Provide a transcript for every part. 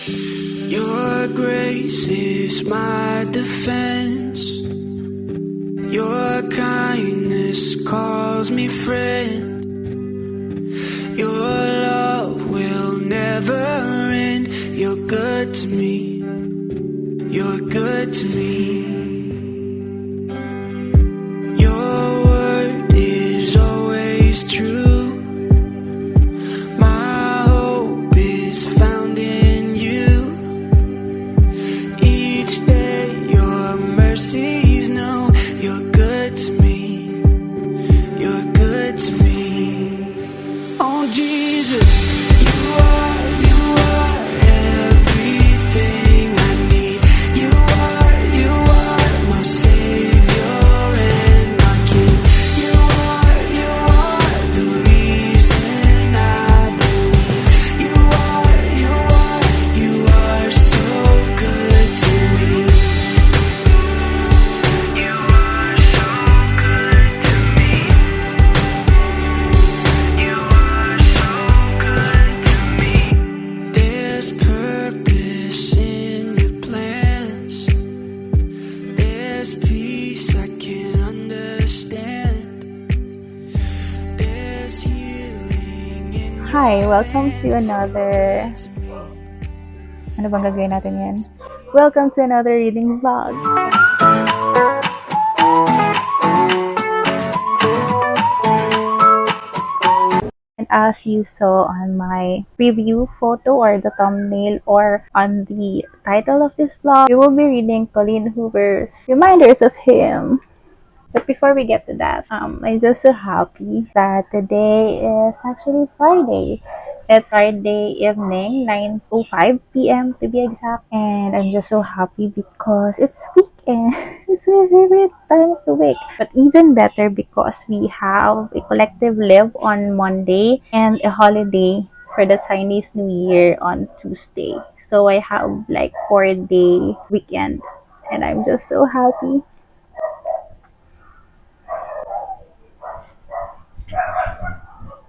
Your grace is my defense. Your kindness calls me friend. Your love will never end. You're good to me. You're good to me. Your word is always true. My hope is found in you. Each day your mercies know. You're good to me. You're good to me. Oh Jesus, you are everything I need. You are my Savior and my King. You are the reason I believe. You are so good to me. You are so good to me. You are so good to me. There's purpose in your plans. There's peace I can't understand. There's healing in your Hi, welcome to another... Ano bang gagawin natin yan? Welcome to another reading vlog. And as you saw on my preview photo or the thumbnail or on the title of this vlog, we will be reading Colleen Hoover's Reminders of Him. But before we get to that, I'm just so happy that today is actually Friday. It's Friday evening, 9:05 p.m. to be exact. And I'm just so happy because it's weekend. It's my favorite time of the week. But even better because we have a collective leave on Monday and a holiday for the Chinese New Year on Tuesday. So I have like 4-day weekend. And I'm just so happy.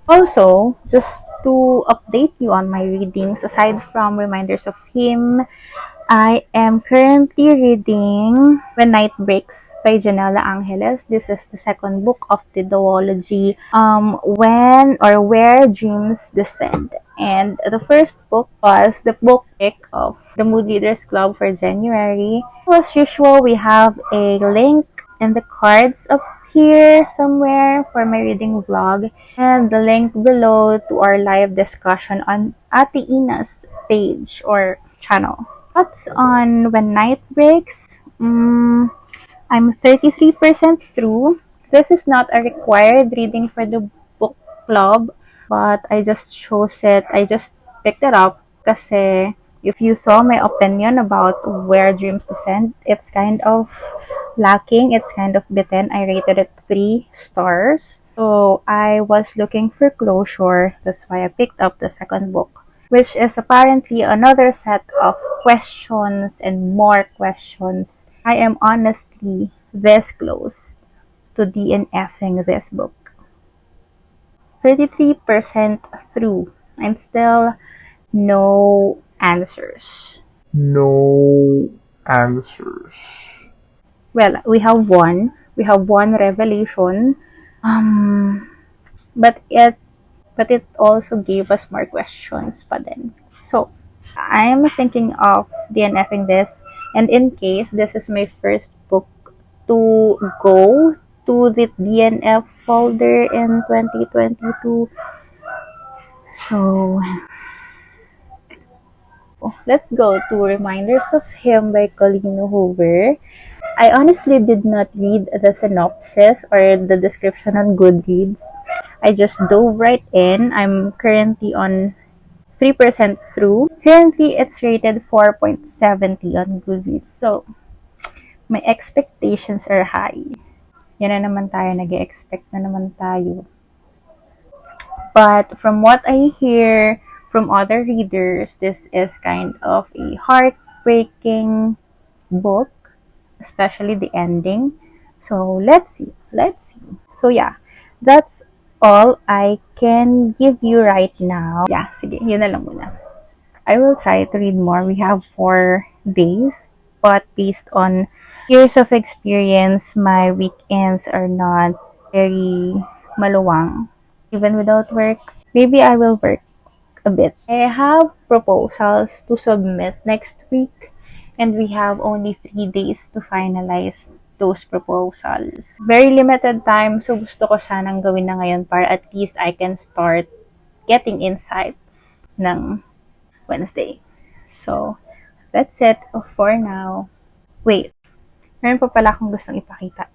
Also, just to update you on my readings, aside from Reminders of Him, I am currently reading When Night Breaks by Janela Angeles. This is the second book of the duology, When or Where Dreams Descend. And the first book was the book pick of the Mood Leaders Club for January. As usual, we have a link in the cards up here somewhere for my reading vlog and the link below to our live discussion on Ate Ina's page or channel. Thoughts on When Night Breaks? I'm 33% through. This is not a required reading for the book club, but I just chose it. I just picked it up kasi if you saw my opinion about Where Dreams Descend, it's kind of lacking. It's kind of bitten. I rated it 3 stars. So I was looking for closure. That's why I picked up the second book, which is apparently another set of questions and more questions. I am honestly this close to DNFing this book. 33% through and still no answers. No answers. Well, we have one. We have one revelation. But it also gave us more questions pa din. So, I'm thinking of DNFing this, and in case this is my first book to go to the DNF folder in 2022. So, let's go to Reminders of Him by Colleen Hoover. I honestly did not read the synopsis or the description on Goodreads. I just dove right in. I'm currently on 3% through. Currently, it's rated 4.70 on Goodreads. So, my expectations are high. Yan na naman tayo, nag-expect na naman tayo. But from what I hear from other readers, this is kind of a heartbreaking book, especially the ending. So, let's see. So, yeah, that's all I can give you right now. Yeah, sige, yun na lang muna. I will try to read more. We have 4 days, but based on years of experience, my weekends are not very maluwang. Even without work, maybe I will work a bit. I have proposals to submit next week, and we have only 3 days to finalize those proposals. Very limited time, so gusto ko sanang gawin na ngayon para at least I can start getting insights ng Wednesday. So, that's it for now. Wait, meron pa pala akong gustong ipakita.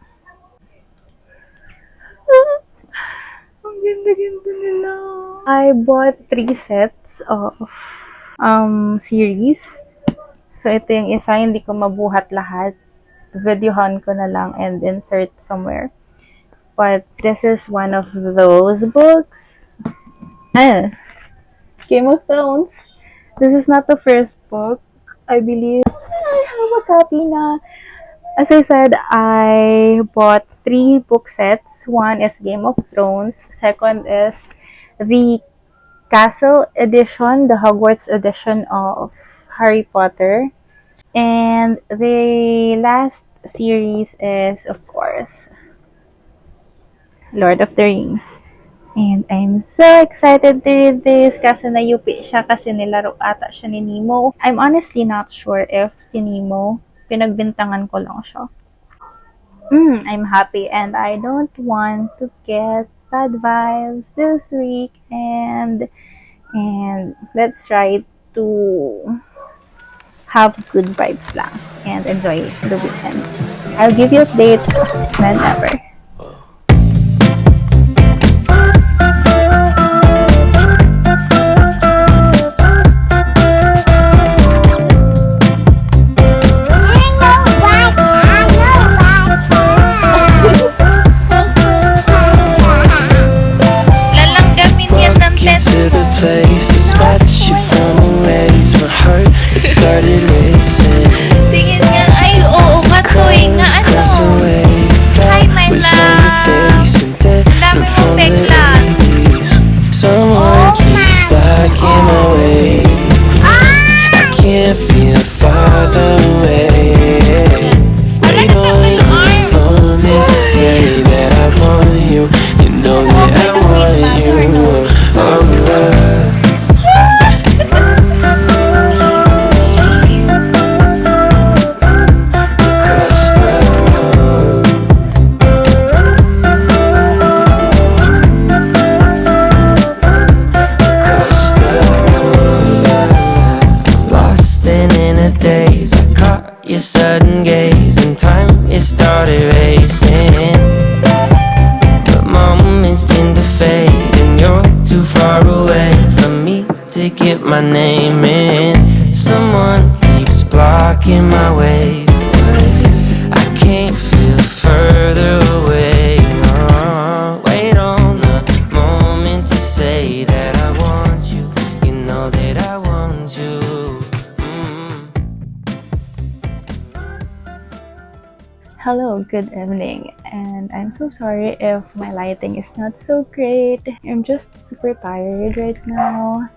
Ang ganda-ganda nila. I bought 3 sets of series. So, ito yung isa, hindi ko mabuhat lahat. Videohan ko na lang and insert somewhere. But this is one of those books. Game of Thrones. This is not the first book. I believe I have a copy na. As I said, I bought 3 book sets. One is Game of Thrones. Second is the Castle edition, the Hogwarts edition of Harry Potter. And the last series is, of course, Lord of the Rings. And I'm so excited to read this kasi nayupi siya kasi nilaro ata siya ni Nemo. I'm honestly not sure if si Nemo, pinagbintangan ko lang siya. I'm happy and I don't want to get bad vibes this week and let's try to have good vibes lang and enjoy the weekend. I'll give you updates whenever. Your sudden gaze and time, it started racing. But moments tend to fade and you're too far away from me to get my name in. Someone keeps blocking my way. I can't feel further away. Wait on the moment to say that I want you. You know that I want you. Hello, good evening, and I'm so sorry if my lighting is not so great. I'm just super tired right now,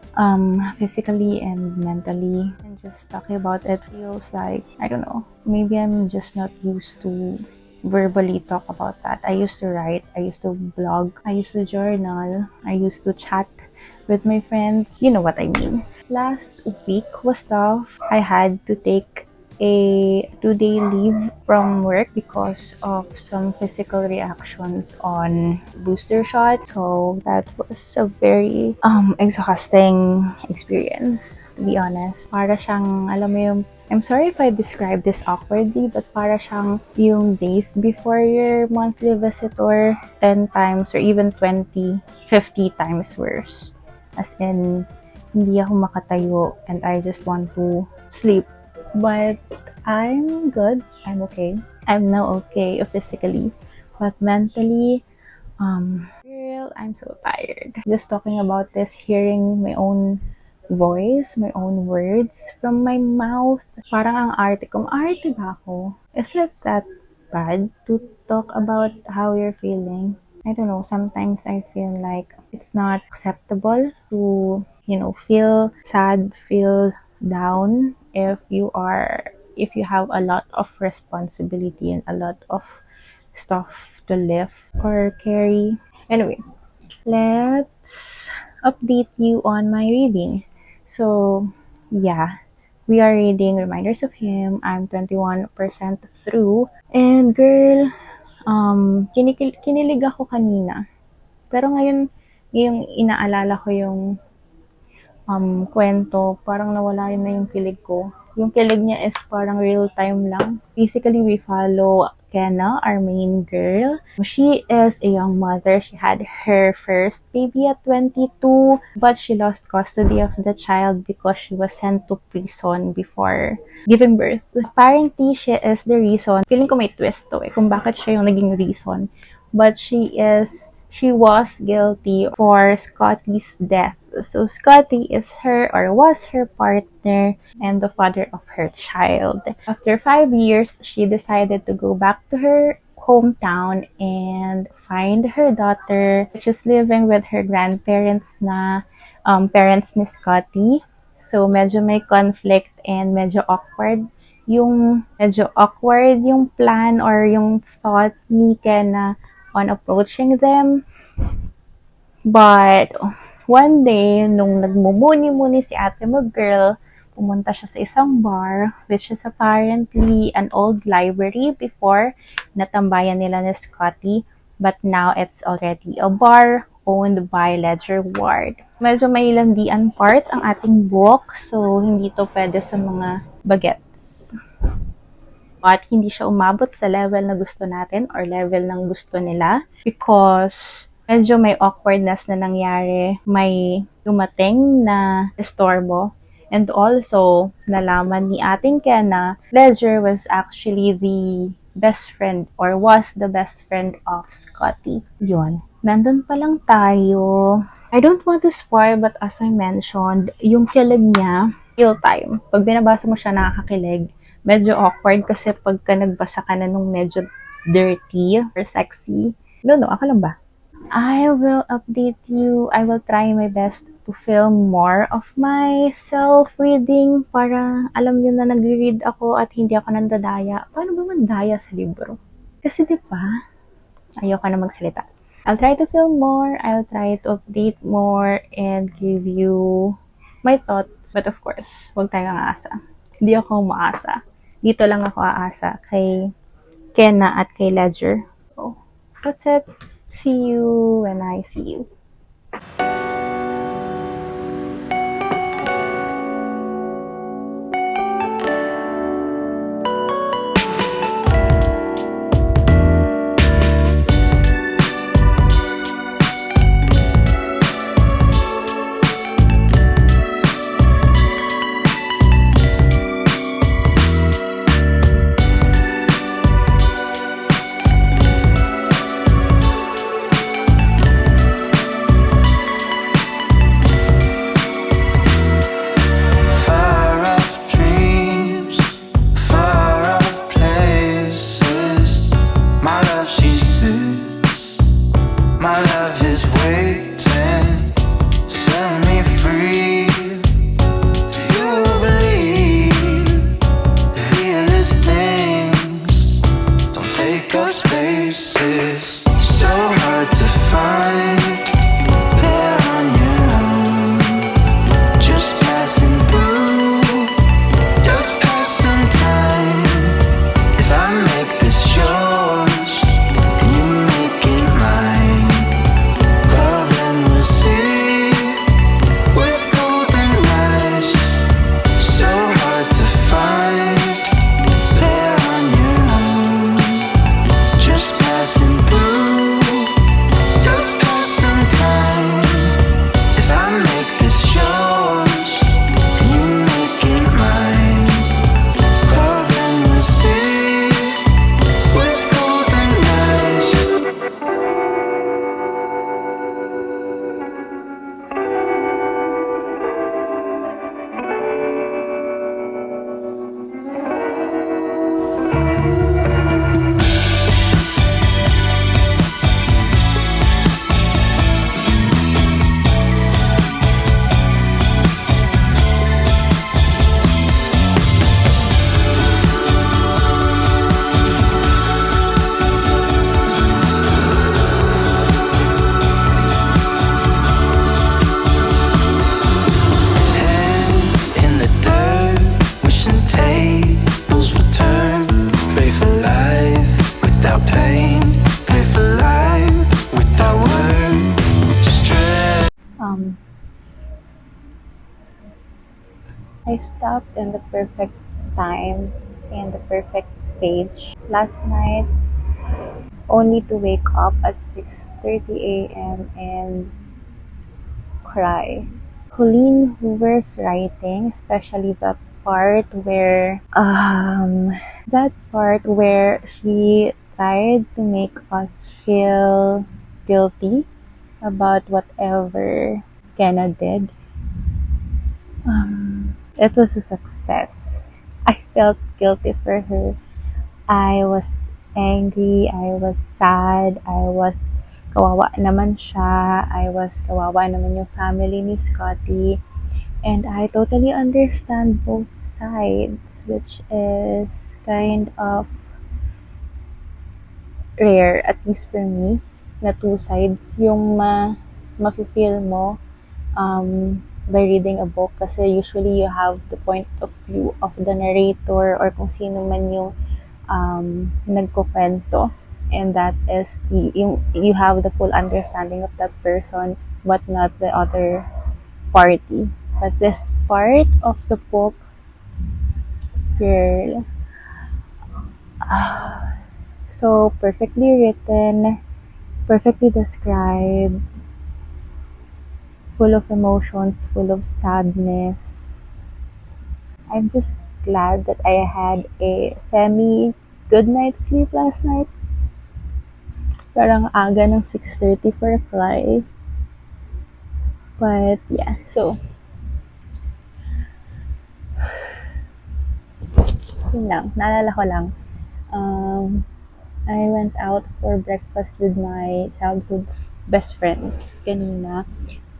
physically and mentally. And just talking about it feels like, I don't know, maybe I'm just not used to verbally talk about that. I used to write, I used to blog, I used to journal, I used to chat with my friends. You know what I mean. Last week was tough. I had to take a 2-day leave from work because of some physical reactions on booster shot. So that was a very exhausting experience, to be honest. Para siyang, alam mo yung, I'm sorry if I describe this awkwardly, but para siyang yung days before your monthly visitor 10 times or even 20, 50 times worse. As in, hindi ako makatayo and I just want to sleep. But I'm good. I'm okay. I'm now okay physically. But mentally, girl, I'm so tired. Just talking about this, hearing my own voice, my own words from my mouth. Parang ang arte ko. Arte ba ako? Is it that bad to talk about how you're feeling? I don't know. Sometimes I feel like it's not acceptable to feel sad, feel down if you have a lot of responsibility and a lot of stuff to lift or carry. Anyway, let's update you on my reading. So, yeah, we are reading Reminders of Him. I'm 21% through. And girl, kinilig ako kanina. Pero ngayon, ngayong inaalala ko yung kwento, parang nawala yun na yung kilig ko. Yung kilig niya is parang real time lang. Basically, we follow Kenna, our main girl. She is a young mother. She had her first baby at 22, but she lost custody of the child because she was sent to prison before giving birth. Apparently, she is the reason. Feeling ko may twist to kung bakit siya yung naging reason. But she was guilty for Scotty's death. So Scotty was her partner and the father of her child. After 5 years, she decided to go back to her hometown and find her daughter, which is living with her grandparents na parents ni Scotty. So medyo may conflict and medyo awkward yung plan or yung thought ni Ken on approaching them. But one day, nung nagmumuni-muni si ate mo girl, pumunta siya sa isang bar, which is apparently an old library before, natambayan nila ni Scotty. But now, it's already a bar owned by Ledger Ward. Medyo may landian part ang ating book, so hindi to pwede sa mga bagets. But hindi siya umabot sa level na gusto natin or level ng gusto nila because medyo may awkwardness na nangyari, may dumating na estorbo. And also, nalaman ni ating Ken na Ledger was actually the best friend or was the best friend of Scotty. Yun. Nandun pa lang tayo. I don't want to spoil but as I mentioned, yung kilig niya, real time. Pag binabasa mo siya, nakakakilig. Medyo awkward kasi pagka nagbasa ka na nung medyo dirty or sexy. No, ako lang ba? I will update you. I will try my best to film more of myself reading para alam niyo na nag-read ako at hindi ako nandadaya. Paano ba mandaya sa libro? Kasi di ba, ayoko na magsalita. I'll try to film more. I'll try to update more and give you my thoughts. But of course, huwag tayong aasa. Hindi ako umaasa. Dito lang ako aasa kay Kenna at kay Ledger. So, that's it. See you when I see you. I stopped in the perfect time and the perfect page last night only to wake up at 6:30 a.m. and cry. Colleen Hoover's writing, especially that part where she tried to make us feel guilty about whatever Kenna did. It was a success. I felt guilty for her. I was angry, I was sad, I was kawawa naman siya, I was kawawa naman yung family ni Scotty, and I totally understand both sides, which is kind of rare, at least for me, na two sides yung ma-feel mo by reading a book kasi usually you have the point of view of the narrator or kung sino man yung nagkukwento, and that is you have the full understanding of that person but not the other party. But this part of the book, girl, so perfectly written, perfectly described, full of emotions, full of sadness. I'm just glad that I had a semi good night's sleep last night. Parang aga ng 6:30 for a fly. But yeah, so yun lang. Naalala ko lang. Um, I went out for breakfast with my childhood best friends kanina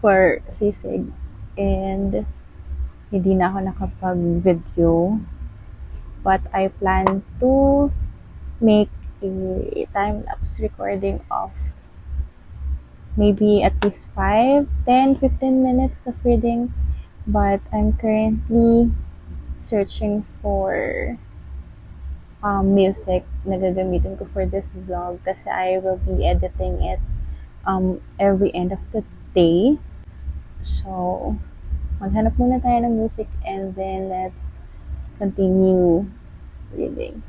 for sisig. And hindi na ako nakapag-video. But I plan to make a time-lapse recording of maybe at least 5, 10, 15 minutes of reading. But I'm currently searching for music na gagamitin ko for this vlog kasi I will be editing it every end of the day. So, maghanap muna tayo ng music and then let's continue reading.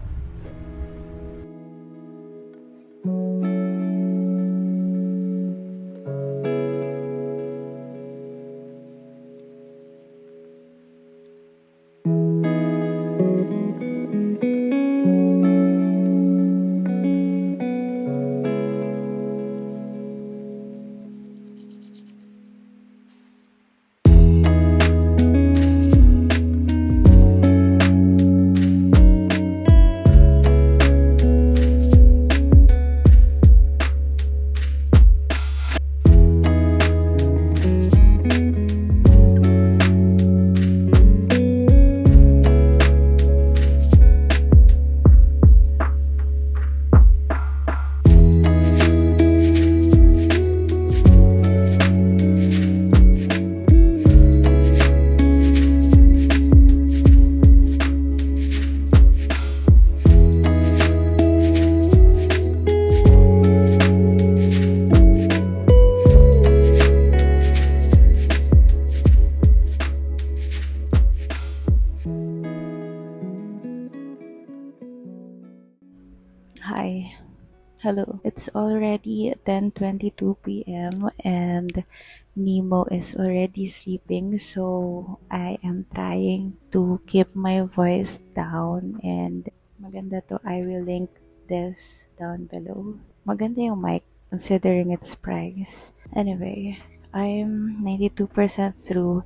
Hi. Hello. It's already 10:22 p.m. and Nemo is already sleeping, so I am trying to keep my voice down, and maganda to. I will link this down below. Maganda yung mic considering its price. Anyway, I'm 92% through.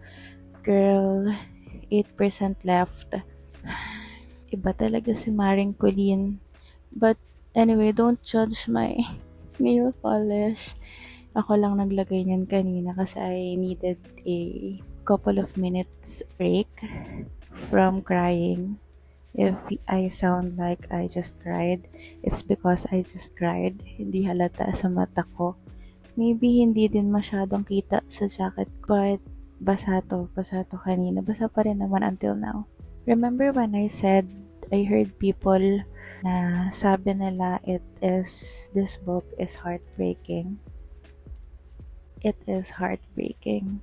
Girl, 8% left. Iba talaga si Maring Colleen. But anyway, don't judge my nail polish. Ako lang naglagay niyan kanina kasi I needed a couple of minutes break from crying. If I sound like I just cried, it's because I just cried. Hindi halata sa mata ko. Maybe hindi din masyadong kita sa jacket ko, but basa to kanina. Basa pa rin naman until now. Remember when I said I heard people na sabi nila this book is heartbreaking? It is heartbreaking.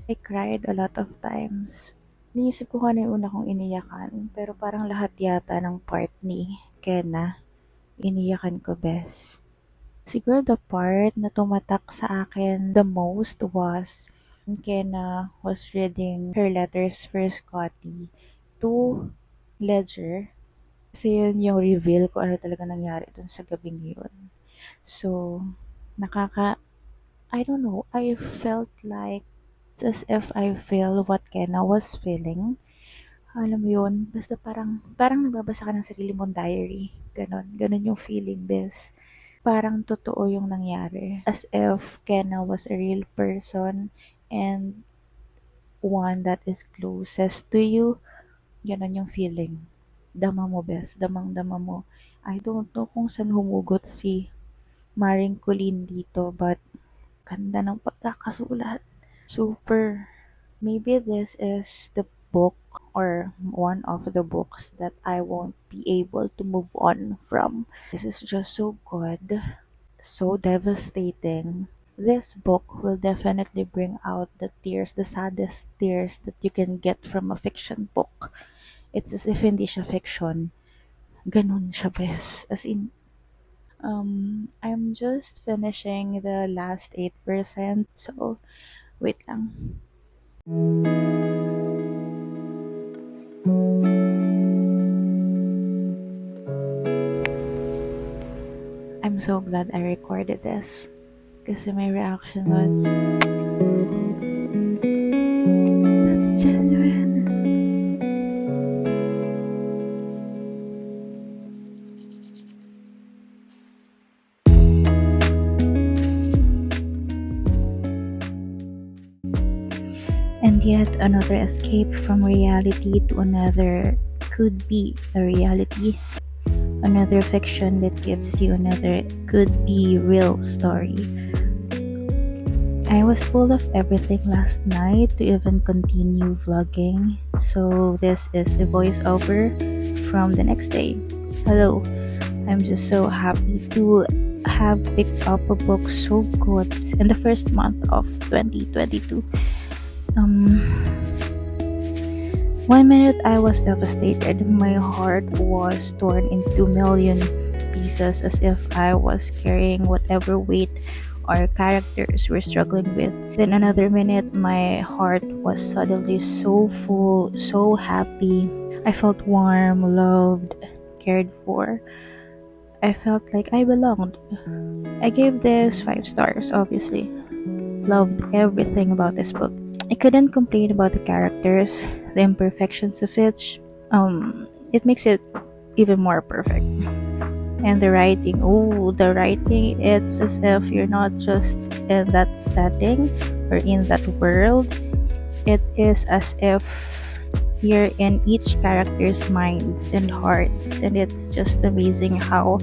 I cried a lot of times. Iniisip ko kung ano yung una kong iniyakan, pero parang lahat yata ng part ni Kenna, iniyakan ko best. Siguro the part na tumatak sa akin the most was Kenna was reading her letters for Scotty to Ledger. Kasi yun yung reveal kung ano talaga nangyari dun sa gabing yun. So, I don't know, I felt like it's as if I feel what Kenna was feeling. Alam mo yun, basta parang nagbabasa ka ng sarili mong diary. Ganon yung feeling, bes. Parang totoo yung nangyari. As if Kenna was a real person and one that is closest to you. Ganon yung feeling. Dama mo, bes. Damang-dama mo. I don't know kung saan humugot si Maring Colleen dito, but ganda ng pagkakasulat. Super. Maybe this is the book or one of the books that I won't be able to move on from. This is just so good, so devastating. This book will definitely bring out the tears, the saddest tears that you can get from a fiction book. It's as if hindi siya fiction. Ganun siya, bes. As in, I'm just finishing the last 8%. So, wait lang. I'm so glad I recorded this. Kasi my reaction was, that's genuine. And yet another escape from reality to another could be a reality. Another fiction that gives you another could be real story. I was full of everything last night to even continue vlogging, so this is a voiceover from the next day. Hello, I'm just so happy to have picked up a book so good in the first month of 2022. 1 minute I was devastated. My heart was torn into a million pieces as if I was carrying whatever weight our characters were struggling with. Then another minute, my heart was suddenly so full, so happy. I felt warm, loved, cared for. I felt like I belonged. I gave this 5 stars, obviously. Loved everything about this book. I couldn't complain about the characters, the imperfections of it makes it even more perfect. And the writing, it's as if you're not just in that setting or in that world. It is as if you're in each character's minds and hearts, and it's just amazing how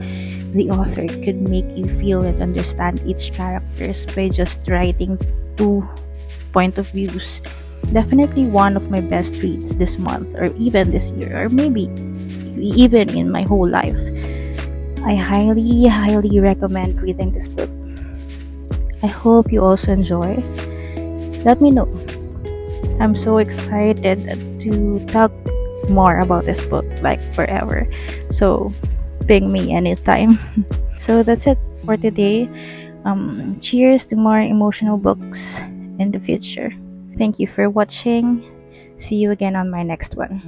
the author could make you feel and understand each characters by just writing 2 point of views. Definitely one of my best reads this month, or even this year, or maybe even in my whole life. I highly recommend reading this book. I hope you also enjoy. Let me know. I'm so excited to talk more about this book, like forever. So ping me anytime. So that's it for today. Cheers to more emotional books in the future. Thank you for watching. See you again on my next one.